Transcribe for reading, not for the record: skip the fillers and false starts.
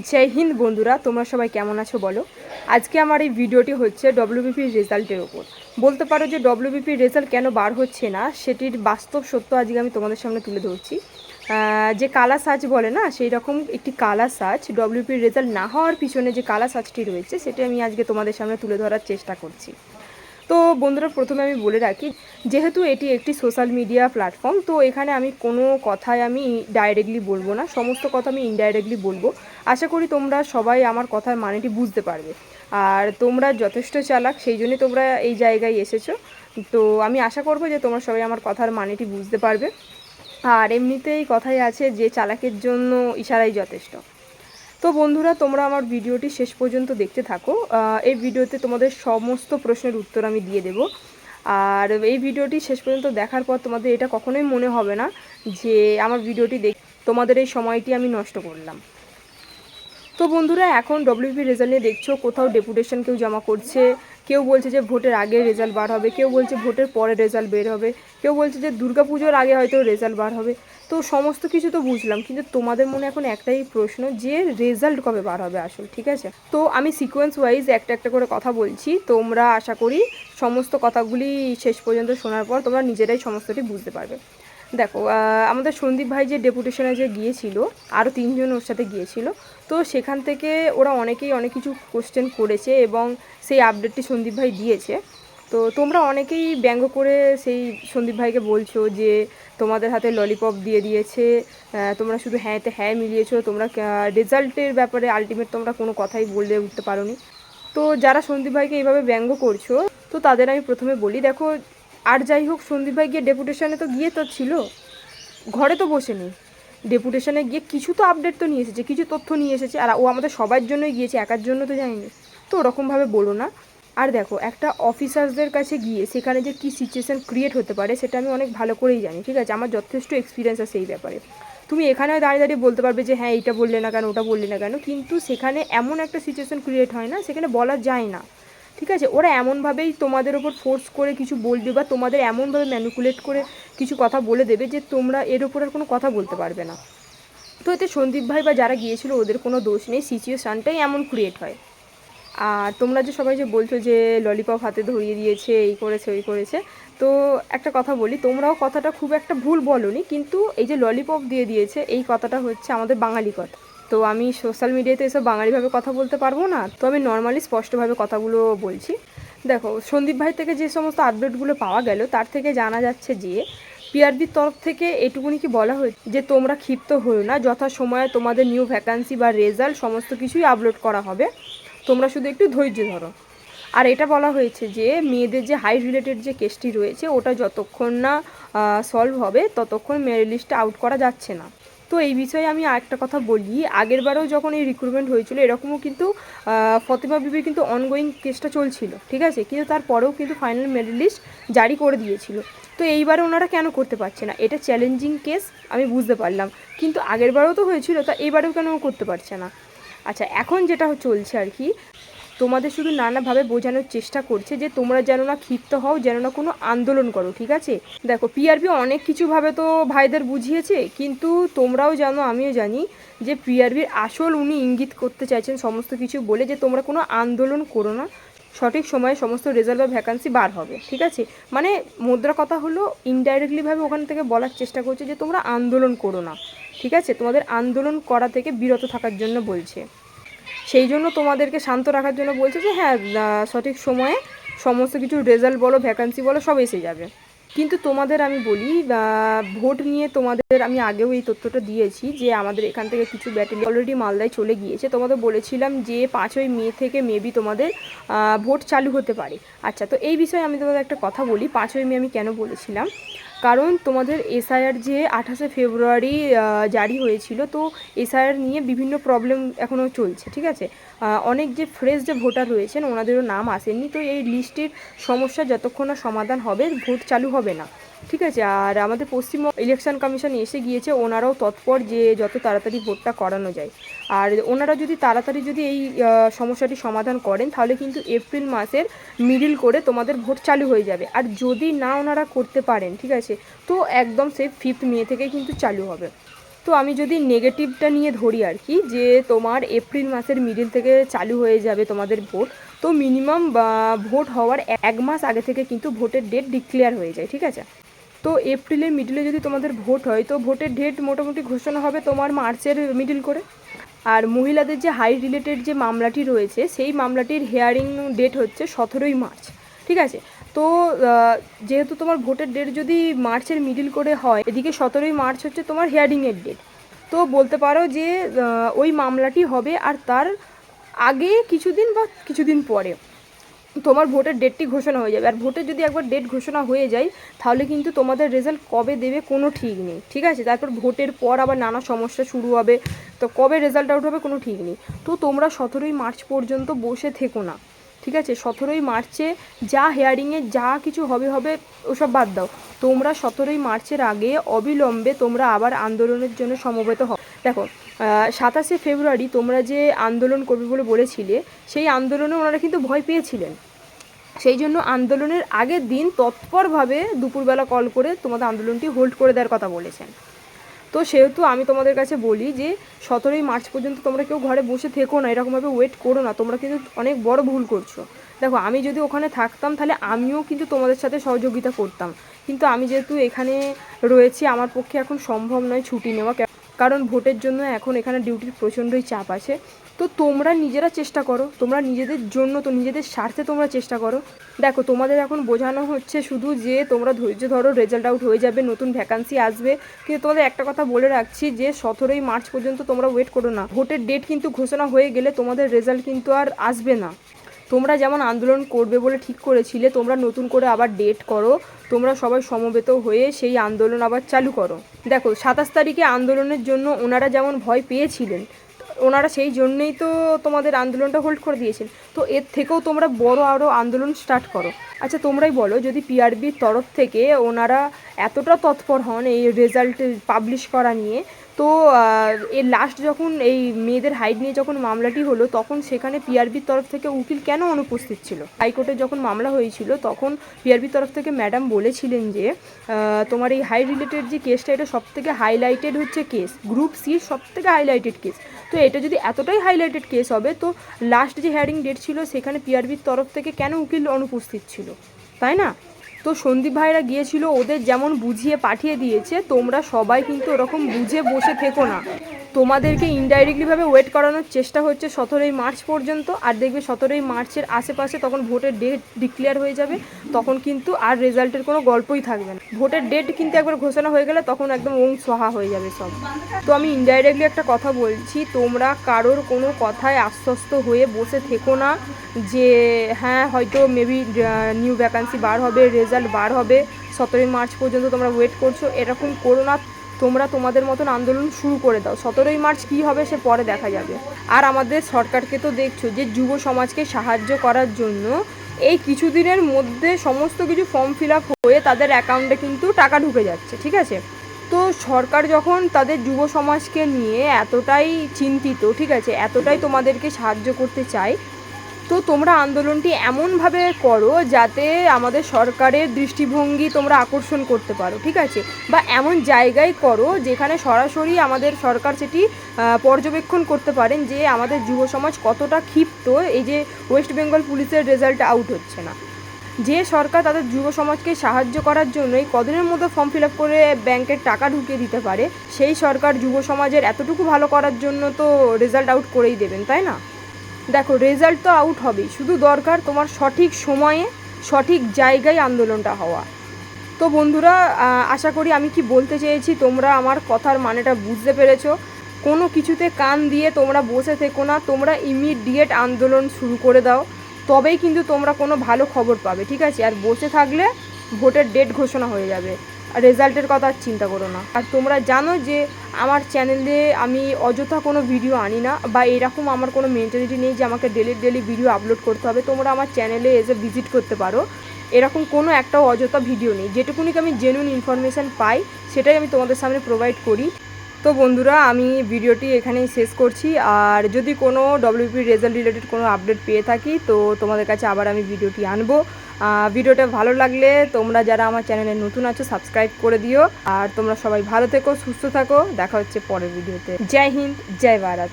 जय हिंद बंधुरा তোমরা সবাই কেমন আছো বলো। আজকে আমার এই ভিডিওটি হচ্ছে ডব্লিউবিপি রেজাল্টের উপর। বলতে পারো যে ডব্লিউবিপি রেজাল্ট কেন বার হচ্ছে না সেটির বাস্তব সত্য আজকে আমি তোমাদের সামনে তুলে ধরছি। যে কালা সার্চ বলে না, সেই রকম একটি কালা সার্চ ডব্লিউবিপি রেজাল্ট না হওয়ার পিছনে যে কালা সার্চটি রয়েছে সেটা আমি আজকে তোমাদের সামনে তুলে ধরার চেষ্টা করছি। তো বন্ধুরা, প্রথমে আমি বলে রাখি, যেহেতু এটি একটি সোশ্যাল মিডিয়া প্ল্যাটফর্ম, তো এখানে আমি কোনো কথাই আমি ডাইরেক্টলি বলবো না, সমস্ত কথা আমি ইনডাইরেক্টলি বলবো। আশা করি তোমরা সবাই আমার কথার মানেটি বুঝতে পারবে। আর তোমরা যথেষ্ট চালাক, সেই জন্যই তোমরা এই জায়গায় এসেছো। তো আমি আশা করবো যে তোমরা সবাই আমার কথার মানেটি বুঝতে পারবে। আর এমনিতেই কথাই আছে যে চালাকের জন্য ইশারাই যথেষ্ট। তো বন্ধুরা, তোমরা আমার ভিডিওটি শেষ পর্যন্ত দেখতে থাকো। এই ভিডিওতে তোমাদের সমস্ত প্রশ্নের উত্তর আমি দিয়ে দেব। আর এই ভিডিওটি শেষ পর্যন্ত দেখার পর তোমাদের এটা কখনোই মনে হবে না যে আমার ভিডিওটি তোমাদের এই সময়টি আমি নষ্ট করলাম। তো বন্ধুরা, এখন ডব্লিউবি রেজাল্ট নিয়ে দেখছো কোথাও ডেপুটেশন কেউ জমা করছে, কেউ বলছে যে ভোটের আগে রেজাল্ট বার হবে, কেউ বলছে ভোটের পরে রেজাল্ট বের হবে, কেউ বলছে যে দুর্গাপুজোর আগে হয়তো রেজাল্ট বার হবে। তো সমস্ত কিছু তো বুঝলাম, কিন্তু তোমাদের মনে এখন একটাই প্রশ্ন যে রেজাল্ট কবে বার হবে আসল, ঠিক আছে? তো আমি সিকোয়েন্স ওয়াইজ একটা একটা করে কথা বলছি, তোমরা আশা করি সমস্ত কথাগুলি শেষ পর্যন্ত শোনার পর তোমরা নিজেরাই সমস্তটি বুঝতে পারবে। দেখো, আমাদের সন্দীপ ভাই যে ডেপুটেশনে যে গিয়েছিল, আরও তিনজন ওর সাথে গিয়েছিল। তো সেখান থেকে ওরা অনেকেই অনেক কিছু কোশ্চেন করেছে এবং সেই আপডেটটি সন্দীপ ভাই দিয়েছে। তো তোমরা অনেকেই ব্যঙ্গ করে সেই সন্দীপ ভাইকে বলছো যে তোমাদের হাতে ললিপপ দিয়ে দিয়েছে, তোমরা শুধু হ্যাঁতে হ্যাঁ মিলিয়েছো, তোমরা রেজাল্টের ব্যাপারে আলটিমেট তোমরা কোনো কথাই বলে উঠতে পারোনি। তো যারা সন্দীপ ভাইকে এইভাবে ব্যঙ্গ করছো, তো তাদের আমি প্রথমে বলি, দেখো, আর যাই হোক, সন্দীপ ভাই গিয়ে ডেপুটেশনে তো গিয়ে তো ছিল, ঘরে তো বসে নেই। ডেপুটেশনে গিয়ে কিছু তো আপডেট তো নিয়ে এসেছে, কিছু তথ্য নিয়ে এসেছে, আর ও আমাদের সবার জন্যই গিয়েছে, একার জন্য তো যায়নি। তো ওরকমভাবে বলো না। আর দেখো, একটা অফিসারদের কাছে গিয়ে সেখানে যে কী সিচুয়েশান ক্রিয়েট হতে পারে সেটা আমি অনেক ভালো করেই জানি, ঠিক আছে? আমার যথেষ্ট এক্সপিরিয়েন্স আছে এই ব্যাপারে। তুমি এখানে দাঁড়িয়ে দাঁড়িয়ে বলতে পারবে যে হ্যাঁ এইটা বললে না কেন, ওটা বললে না কেন, কিন্তু সেখানে এমন একটা সিচুয়েশান ক্রিয়েট হয় না, সেখানে বলা যায় না, ঠিক আছে? ওরা এমনভাবেই তোমাদের ওপর ফোর্স করে কিছু বলবে বা তোমাদের এমনভাবে ম্যানিপুলেট করে কিছু কথা বলে দেবে যে তোমরা এর ওপর আর কোনো কথা বলতে পারবে না। তো এতে সন্দীপ ভাই বা যারা গিয়েছিল ওদের কোনো দোষ নেই, সিচুয়েশানটাই এমন ক্রিয়েট হয়। আর তোমরা যে সবাই যে বলছো যে ললিপপ হাতে ধরিয়ে দিয়েছে, এই করেছে ওই করেছে, তো একটা কথা বলি, তোমরাও কথাটা খুব একটা ভুল বলোনি, কিন্তু এই যে ললিপপ দিয়ে দিয়েছে এই কথাটা হচ্ছে আমাদের বাঙালি কথা। তো আমি সোশ্যাল মিডিয়াতে এসব বাঙালিভাবে কথা বলতে পারবো না, তো আমি নর্মালি স্পষ্টভাবে কথাগুলো বলছি। দেখো, সন্দীপ ভাই থেকে যে সমস্ত আপডেটগুলো পাওয়া গেল তার থেকে জানা যাচ্ছে যে পিআরবির তরফ থেকে এটুকুনি কি বলা হয়েছে যে তোমরা ক্ষিপ্ত হও না, যথাসময়ে তোমাদের নিউ ভ্যাকান্সি বা রেজাল্ট সমস্ত কিছুই আপলোড করা হবে, তোমরা শুধু একটু ধৈর্য ধরো। আর এটা বলা হয়েছে যে মেয়েদের যে হাই রিলেটেড যে কেসটি রয়েছে ওটা যতক্ষণ না সলভ হবে ততক্ষণ মেরিট লিস্টে আউট করা যাচ্ছে না। তো এই বিষয়ে আমি আরেকটা কথা বলি, আগের বারেও যখন এই রিক্রুটমেন্ট হয়েছিল এরকমও কিন্তু ফতিমা বিবির কিন্তু অনগোয়িং কেসটা চলছিল, ঠিক আছে? কিন্তু তারপরেও কিন্তু ফাইনাল মেরিট লিস্ট জারি করে দিয়েছিল। তো এইবারে ওনারা কেন করতে পারছে না? এটা চ্যালেঞ্জিং কেস, আমি বুঝতে পারলাম, কিন্তু আগের বারেও তো হয়েছিল, তা এইবারেও কেন করতে পারছে না? আচ্ছা, এখন যেটা চলছে আর কি, তোমাদের শুধু নানাভাবে বোঝানোর চেষ্টা করছে যে তোমরা যেন না ক্ষিপ্ত হও, যেন না কোনো আন্দোলন করো, ঠিক আছে? দেখো, পিআরবি অনেক কিছুভাবে তো ভাইদের বুঝিয়েছে, কিন্তু তোমরাও জানো আমিও জানি যে পিআরবির আসল উনি ইঙ্গিত করতে চাইছেন সমস্ত কিছু বলে যে তোমরা কোনো আন্দোলন করো না, সঠিক সময়ে সমস্ত রেজাল্ট বা ভ্যাকান্সি বার হবে, ঠিক আছে? মানে মুদ্রা কথা হলো ইনডাইরেক্টলিভাবে ওখান থেকে বলার চেষ্টা করছে যে তোমরা আন্দোলন করো না, ঠিক আছে? তোমাদের আন্দোলন করা থেকে বিরত থাকার জন্য বলছে, সেই জন্য তোমাদেরকে শান্ত রাখার জন্য বলছে যে হ্যাঁ, সঠিক সময়ে সমস্ত কিছু রেজাল্ট বলো, ভ্যাকান্সি বলো, সব এসে যাবে। কিন্তু তোমাদের আমি বলি, ভোট নিয়ে তোমাদের আমি আগেও এই তথ্যটা দিয়েছি যে আমাদের এখান থেকে কিছু ব্যাটালিয়ন অলরেডি মালদায় চলে গিয়েছে। তোমাদের বলেছিলাম যে 5ই মে থেকে মেবি তোমাদের ভোট চালু হতে পারে। আচ্ছা, তো এই বিষয়ে আমি তোমাদের একটা কথা বলি, 5ই মে আমি কেন বলেছিলাম, কারণ তোমাদের এসআইআর যে 28শে ফেব্রুয়ারি জারি হয়েছিল, তো এসআইআর নিয়ে বিভিন্ন প্রবলেম এখনও চলছে, ঠিক আছে? অনেক যে ফ্রেশ যে ভোটার রয়েছেন ওনাদেরও নাম আসেনি, তো এই লিস্টের সমস্যা যতক্ষণ না সমাধান হবে ভোট চালু হবে না, ঠিক আছে? আর আমাদের পশ্চিমবঙ্গ ইলেকশন কমিশন এসে গিয়েছে, ওনারাও তৎপর যে যত তাড়াতাড়ি ভোটটা করানো যায়। আর ওনারা যদি তাড়াতাড়ি যদি এই সমস্যাটি সমাধান করেন তাহলে কিন্তু এপ্রিল মাসের মিডিল করে তোমাদের ভোট চালু হয়ে যাবে। আর যদি না ওনারা করতে পারেন, ঠিক আছে, তো একদম সেই 5 মে থেকে কিন্তু চালু হবে। তো তো আমি যদি নেগেটিভটা নিয়ে ধরি আর কি, যে তোমার এপ্রিল মাসের মিডিল থেকে চালু হয়ে যাবে তোমাদের ভোট, তো মিনিমাম ভোট হওয়ার 1 মাস আগে থেকে কিন্তু ভোটের ডেট ডিক্লেয়ার হয়ে যায়, ঠিক আছে। তো এপ্রিলের মিডিলে যদি তোমাদের ভোট হয়, তো ভোটের ডেট মোটামুটি ঘোষণা হবে তোমার মার্চের মিডিল করে। আর মহিলাদের যে হাইট রিলেটেড যে মামলাটি রয়েছে, সেই মামলাটির হিয়ারিং ডেট হচ্ছে 17ই মার্চ, ঠিক আছে। তো যেহেতু তোমার ভোটের ডেট যদি মার্চের মিডিল করে হয়, এদিকে 17ই মার্চ হচ্ছে তোমার হিয়ারিংয়ের ডেট, তো বলতে পারো যে ওই মামলাটি হবে আর তার আগে কিছুদিন বা কিছুদিন পরে তোমার ভোটের ডেটটি ঘোষণা হয়ে যাবে। আর ভোটের যদি একবার ডেট ঘোষণা হয়ে যায়, তাহলে কিন্তু তোমাদের রেজাল্ট কবে দেবে কোনো ঠিক নেই, ঠিক আছে। তারপর ভোটের পর আবার নানা সমস্যা শুরু হবে, তো কবে রেজাল্ট আউট হবে কোনো ঠিক নেই। তো তোমরা 17ই মার্চ পর্যন্ত বসে থেকো না, ঠিক আছে। 17ই মার্চে যা হিয়ারিংয়ে যা কিছু হবে ওসব বাদ দাও। তোমরা 17ই মার্চের আগে অবিলম্বে তোমরা আবার আন্দোলনের জন্য সমবেত হও। দেখো 27শে ফেব্রুয়ারি তোমরা যে আন্দোলন করবে বলে বলেছিলে, সেই আন্দোলনে ওনারা কিন্তু ভয় পেয়েছিলেন। সেই জন্য আন্দোলনের আগের দিন তৎপরভাবে দুপুরবেলা কল করে তোমাদের আন্দোলনটি হোল্ড করে দেওয়ার কথা বলেছেন। তো সেহেতু আমি তোমাদের কাছে বলি যে 17ই মার্চ পর্যন্ত তোমরা কেউ ঘরে বসে থেকো না, এরকমভাবে ওয়েট করো না, তোমরা কিন্তু অনেক বড় ভুল করছো। দেখো আমি যদি ওখানে থাকতাম তাহলে আমিও কিন্তু তোমাদের সাথে সহযোগিতা করতাম, কিন্তু আমি যেহেতু এখানে রয়েছি, আমার পক্ষে এখন সম্ভব নয় ছুটি নেওয়া, কারণ ভোটের জন্য এখন এখানে ডিউটির প্রচণ্ডই চাপ আছে। তো তোমরা নিজেরা চেষ্টা করো, তোমরা নিজেদের জন্য, তো নিজেদের স্বার্থে তোমরা চেষ্টা করো। দেখো তোমাদের এখন বোঝানো হচ্ছে শুধু যে তোমরা ধৈর্য ধরো, রেজাল্ট আউট হয়ে যাবে, নতুন ভ্যাকান্সি আসবে, কিন্তু তোমাদের একটা কথা বলে রাখছি যে 17ই মার্চ পর্যন্ত তোমরা ওয়েট করো না। ভোটের ডেট কিন্তু ঘোষণা হয়ে গেলে তোমাদের রেজাল্ট কিন্তু আর আসবে না। তোমরা যেমন আন্দোলন করবে বলে ঠিক করেছিলে, তোমরা নতুন করে আবার ডেট করো, তোমরা সবাই সমবেত হয়ে সেই আন্দোলন আবার চালু করো। দেখো 27 তারিখে আন্দোলনের জন্য ওনারা যেমন ভয় পেয়েছিলেন, ওনারা সেই জন্যেই তো তোমাদের আন্দোলনটা হোল্ড করে দিয়েছেন। তো এর থেকেও তোমরা বড় আরও আন্দোলন স্টার্ট করো। আচ্ছা তোমরাই বলো, যদি পিআরবির তরফ থেকে ওনারা এতটা তৎপর হন এই রেজাল্ট পাবলিশ করা নিয়ে, তো এর লাস্ট যখন এই মেয়েদের হাইট নিয়ে যখন মামলাটি হলো, তখন সেখানে পিআরবির তরফ থেকে উকিল কেন অনুপস্থিত ছিল? হাইকোর্টে যখন মামলা হয়েছিল তখন পিআরবির তরফ থেকে ম্যাডাম বলেছিলেন যে তোমার এই হাইট রিলেটেড যে কেসটা, এটা সবথেকে হাইলাইটেড হচ্ছে কেস, গ্রুপ সির সবথেকে হাইলাইটেড কেস। তো এটা যদি এতটাই হাইলাইটেড কেস হবে, তো লাস্ট যে হিয়ারিং ডেট ছিল সেখানে পিআরবির তরফ থেকে কেন উকিল অনুপস্থিত ছিল, তাই না? তো সন্দীপ ভাইরা গিয়েছিল, ওদের যেমন বুঝিয়ে পাঠিয়ে দিয়েছে, তোমরা সবাই কিন্তু ওরকম বুঝে বসে থেকো না। তোমাদেরকে ইনডাইরেক্টলিভাবে ওয়েট করানোর চেষ্টা হচ্ছে 17ই মার্চ পর্যন্ত। আর দেখবে 17ই মার্চের আশেপাশে তখন ভোটের ডেট ডিক্লেয়ার হয়ে যাবে, তখন কিন্তু আর রেজাল্টের কোনো গল্পই থাকবে না। ভোটের ডেট কিন্তু একবার ঘোষণা হয়ে গেলে তখন একদম ওং সহা হয়ে যাবে সব। তো আমি ইনডাইরেক্টলি একটা কথা বলছি, তোমরা কারোর কোনো কথায় আশ্বস্ত হয়ে বসে থেকো না যে হ্যাঁ হয়তো মেবি নিউ ভ্যাকান্সি বার হবে, রেজাল্ট বার হবে, 17ই মার্চ পর্যন্ত তোমরা ওয়েট করছো, এরকম করো না। তোমরা তোমাদের মতন আন্দোলন শুরু করে দাও, 17ই মার্চ কী হবে সে পরে দেখা যাবে। আর আমাদের সরকারকে তো দেখছো যে যুব সমাজকে সাহায্য করার জন্য এই কিছুদিনের মধ্যে সমস্ত কিছু ফর্ম ফিল আপ হয়ে তাদের অ্যাকাউন্টে কিন্তু টাকা ঢুকে যাচ্ছে, ঠিক আছে। তো সরকার যখন তাদের যুব সমাজকে নিয়ে এতটাই চিন্তিত, ঠিক আছে, এতটাই তোমাদেরকে সাহায্য করতে চায়, তো তোমরা আন্দোলনটি এমনভাবে করো যাতে আমাদের সরকারের দৃষ্টিভঙ্গি তোমরা আকর্ষণ করতে পারো, ঠিক আছে। বা এমন জায়গায় করো যেখানে সরাসরি আমাদের সরকার সেটি পর্যবেক্ষণ করতে পারেন যে আমাদের যুব সমাজ কতটা ক্ষিপ্ত এই যে ওয়েস্ট বেঙ্গল পুলিশের রেজাল্ট আউট হচ্ছে না। যে সরকার তাদের যুব সমাজকে সাহায্য করার জন্য এই কদিনের মধ্যে ফর্ম ফিল আপ করে ব্যাংকের টাকা ঢুকিয়ে দিতে পারে, সেই সরকার যুব সমাজের এতটুকু ভালো করার জন্য তো রেজাল্ট আউট করেই দেবেন, তাই না? দেখো রেজাল্ট তো আউট হবেই, শুধু দরকার তোমার সঠিক সময়ে সঠিক জায়গায় আন্দোলনটা হওয়া। তো বন্ধুরা, আশা করি আমি কি বলতে চেয়েছি তোমরা আমার কথার মানেটা বুঝতে পেরেছো। কোনো কিছুতে কান দিয়ে তোমরা বসে থেকো না, তোমরা ইমিডিয়েট আন্দোলন শুরু করে দাও, তবেই কিন্তু তোমরা কোনো ভালো খবর পাবে, ঠিক আছে। আর বসে থাকলে ভোটের ডেট ঘোষণা হয়ে যাবে, আর রেজাল্টের কথা আর চিন্তা করো না। আর তোমরা জানো যে আমার চ্যানেলে আমি অযথা কোনো ভিডিও আনি না, বা এরকম আমার কোনো মেন্টালিটি নেই যে আমাকে ডেলি ভিডিও আপলোড করতে হবে। তোমরা আমার চ্যানেলে এসে ভিজিট করতে পারো, এরকম কোনো একটাও অযথা ভিডিও নেই। যেটুকুনি আমি জেনুইন ইনফরমেশান পাই সেটাই আমি তোমাদের সামনে প্রোভাইড করি। তো বন্ধুরা, আমি ভিডিওটি এখানেই শেষ করছি। আর যদি কোনো ডব্লিউবিপি রেজাল্ট রিলেটেড কোনো আপডেট পেয়ে থাকি তো তোমাদের কাছে আবার আমি ভিডিওটি আনবো। ভিডিওটা ভালো লাগলে তোমরা যারা আমার চ্যানেলে নতুন আছো সাবস্ক্রাইব করে দিও। আর তোমরা সবাই ভালো থেকো, সুস্থ থাকো। দেখা হচ্ছে পরের ভিডিওতে। জয় হিন্দ, জয় ভারত।